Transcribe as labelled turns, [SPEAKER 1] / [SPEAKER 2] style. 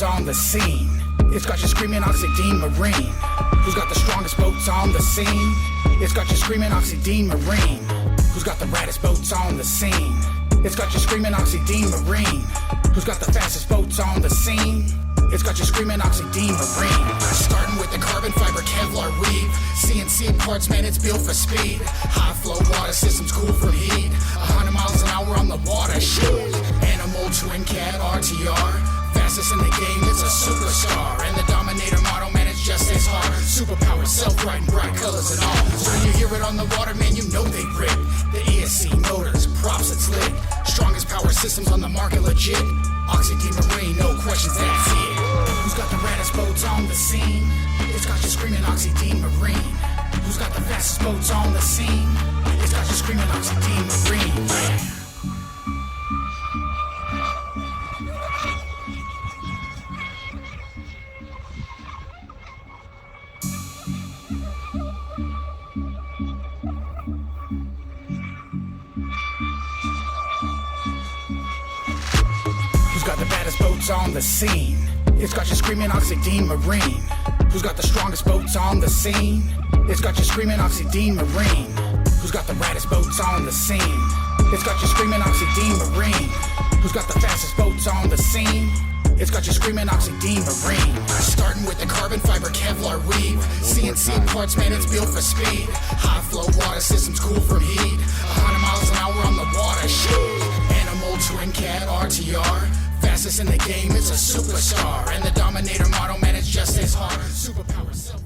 [SPEAKER 1] on the scene. It's got you screaming Oxi-Drive Marine. Who's got the strongest boats on the scene? It's got you screaming Oxi-Drive Marine. Who's got the raddest boats on the scene? It's got you screaming Oxi-Drive Marine. Who's got the fastest boats on the scene? It's got you screaming Oxi-Drive Marine. Starting with the carbon fiber Kevlar weave. CNC parts, man, it's built for speed. High flow water systems cool from heat. 100 miles an hour on the water, shit. Animal twin cat RTR. Fastest in the game, it's a superstar. And the Dominator model, man, it's just as hard. Superpower, self-riding, bright colors and all. So when you hear it on the water, man, you know they rip. The ESC motors, props, it's lit. Strongest power systems on the market, legit. Oxi-Drive Marine, no questions, that's it. Who's got the raddest boats on the scene? It's got you screaming Oxi-Drive Marine. Who's got the fastest boats on the scene? It's got you screaming Oxi-Drive Marine, yeah. Who's got the baddest boats on the scene? It's got you screaming Oxi-Drive Marine. Who's got the strongest boats on the scene? It's got you screaming Oxi-Drive Marine. Who's got the raddest boats on the scene? It's got you screaming Oxi-Drive Marine. Who's got the fastest boats on the scene? It's got you screaming Oxi-Drive Marine. Starting with the carbon fiber Kevlar weave. CNC parts, man, it's built for speed. High flow water systems cool from heat. 100 miles an hour on the water, shit. Animal twin cat RTR. Fastest in the game, it's a superstar. And the Dominator model, man, it's just as hard. Superpower self